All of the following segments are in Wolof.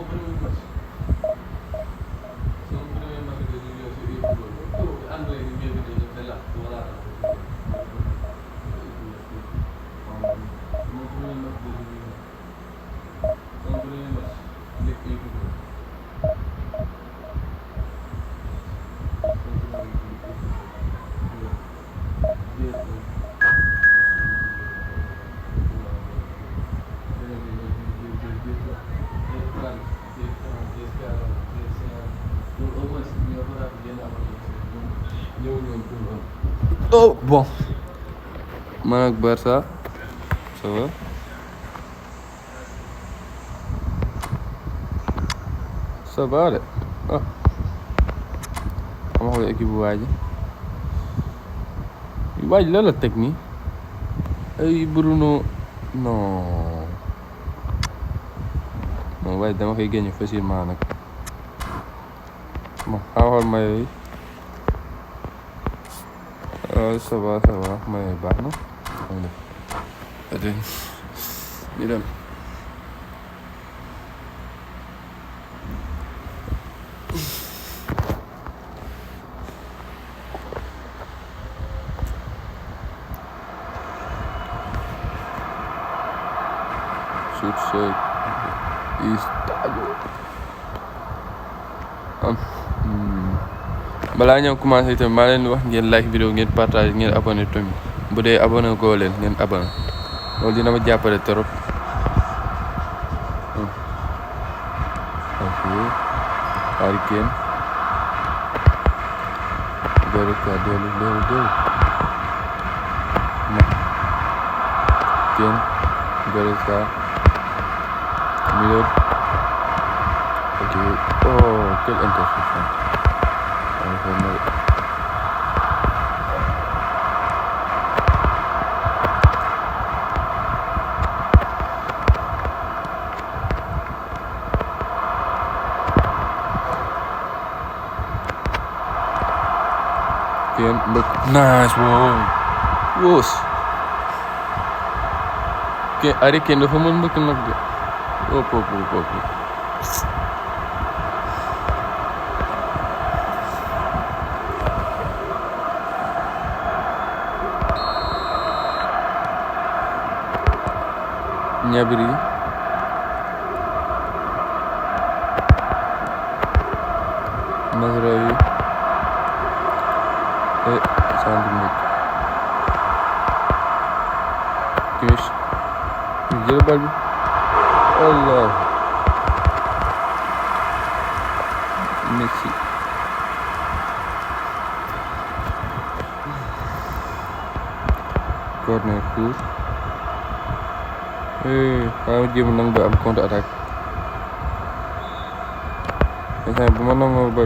premier match son premier match de junior sur efootball yow anglais yi ñëw nañu te la voilà mon premier match de junior son premier match ligue efootball Oh bon man ak Barça ça va ça va de ah ma xool équipe bu waaj lan la teg nii ay Bruno non waaj dama koy gagné facilement nag bon xaaral xool ma yooyu ça va may baax na ñu dem sur ce balaa ñoo commencé tamit maa leen wax ngeen like vidéo ngeen partage ngeen abonné tamit bu dee abonné koo leen ngeen abonné loolu dina ma jàppale trop ok Harry Kane dellu Kane Goretzka Müller ok oh quelle interception Kane mbëkk nice woos Harry Kane dafa mën mbëkk nag de op Gnabry Mazraoui et Sandro Kimmich jël bal bi Allah Messi corner court xaaral jéem nangu ba am contre attaque instant bu ma nangoo ba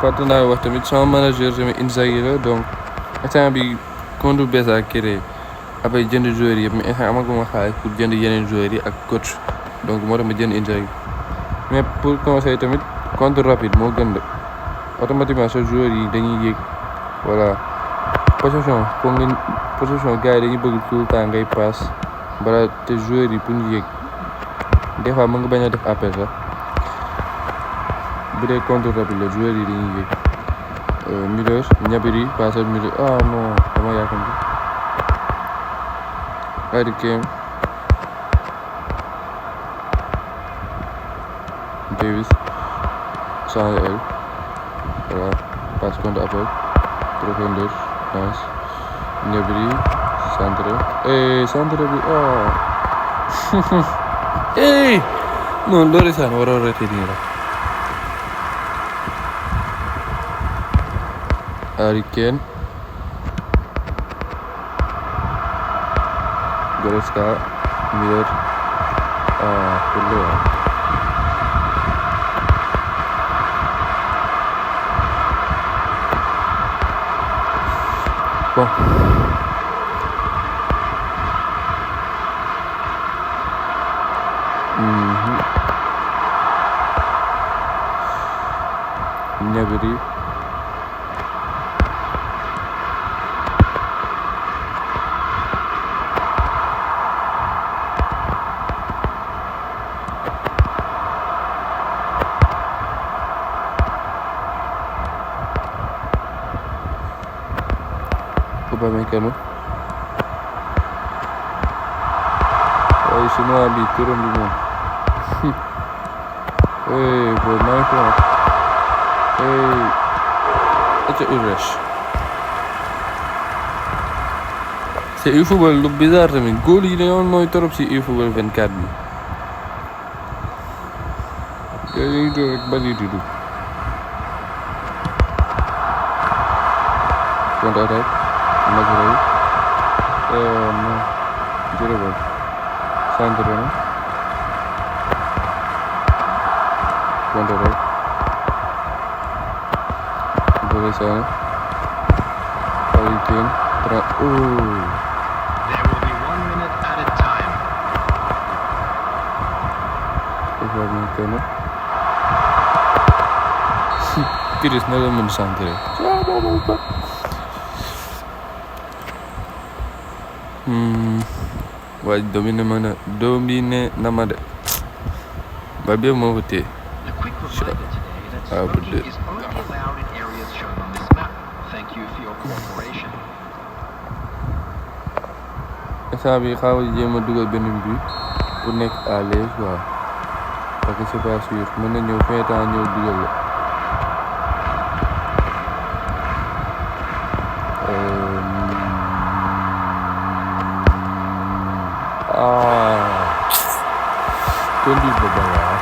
partenaire wax tamit sama manager tamit Inzaghi la donc instant bi compte bees a créé après jënd joueurs yëpp mais instant amaguma xaalis pour jënd yeneen joueurs yi ak coach donc moo tax ma jënd Inzaghi mais pour conseil tamit compte rapide moo gën de automatiquement sa joueurs yi dañuy yéeg voilà possession pour nga possession gars yi dañuy bëgg tout le temps ngay passe bala te joueurs yi pour ñu yéeg des fois mën nga bañ a def appel sax bu dee compte rapide la joueurs yi dañuy yéeg Müller Gnabry passal Müller ah non dama yàkkamti Harry Kane Davis sans elle voilà passe contre appel profondeur nice Gnabry centre bi oh non loolu sax waroo retenir la Harry Kane Goretzka Müller pour le bon Gnabry Upamecano waaye chinois bi turam bi moom boy maa ngi foofu aca Ulreich c'est efootball lu bizarre tamit góol yi dañoo nooy torop si efootball 24 bi yooyu dañuy dóor rek bal yi di dugg contre-attaque Mazraoui non jërëjëf centre na contre-attaque Bouré Sané Harry Kane There will be 1 minute added time. Upamecano Chris na la mën centre waaye dominé na ma de ba bi moo ko téye A quick reminder today that smoking is only allowed in areas shown on this map. Thank you for your cooperation. instant bi xaw a jéem a dugal benn but pour nekk à l'aise quoi parce que c'est pas sûr mën na ñëw fin temps ñëw dugal la conduite ba baax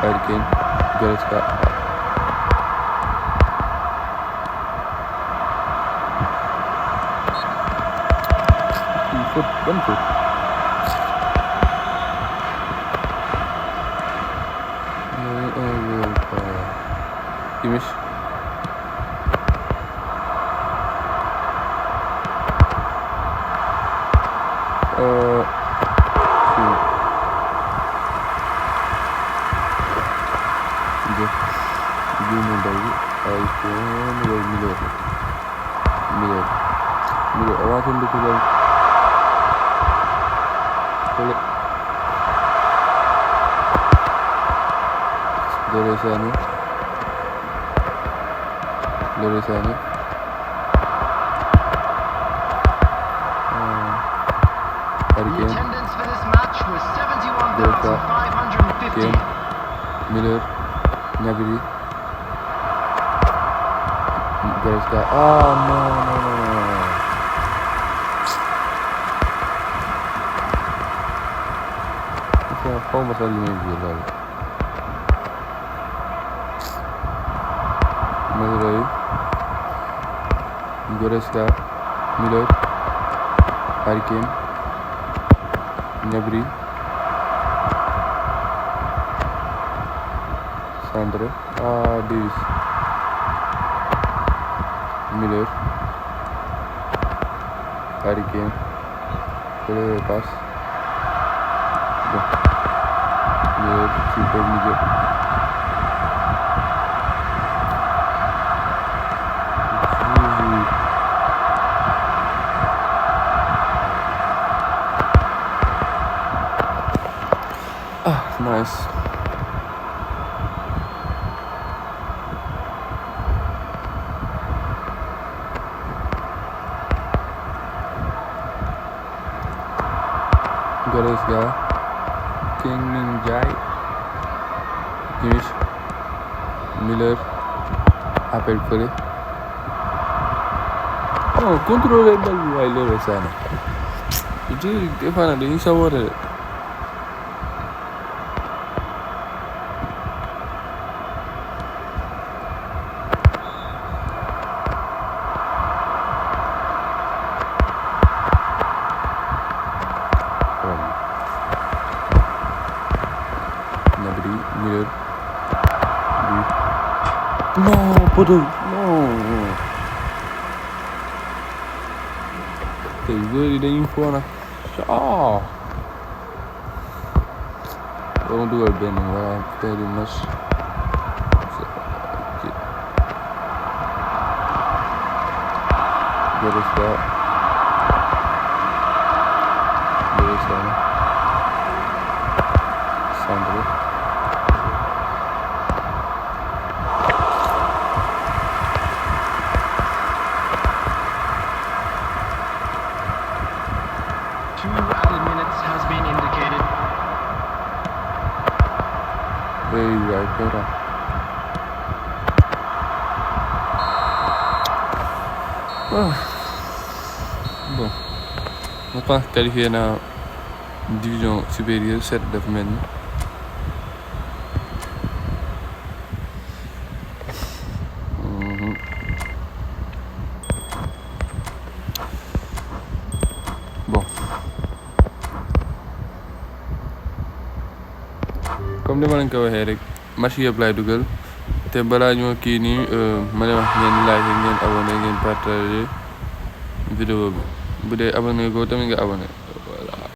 Harry Kane Goretzka faute bonne faute Kimmich Miller avancé na ko bal fële Leroy Sané Harry The Kane attendance for this match was 71,550. Kane Miller Gnabry Goretzka non xaw ma sax li may jouer loolu Mazraoui Goretzka Miller Harry Kane Gnabry centre Davis Miller Harry Kane passe Miller super milieu nice Goretzka King Min-jae Kimmich Miller appel fële non contrôler bal bi waaye Leroy Sané des fois nag dañuy saboté de Gnabry Miller non poteau non tey joueurs yi dañuy foo nag dama dugal benn wala fin du match Goretzka centre. Right better. Bon, je pense qualifié dans division supérieure 7 dafa mel ni. Bon, comme ni ma leen ko waxee rek match yëpp laay dugal te balaa ñoo kii nii ma ne wax ngeen like ngeen abonné ngeen partagé vidéo bi bu dee abonné ko tamit nga abonné.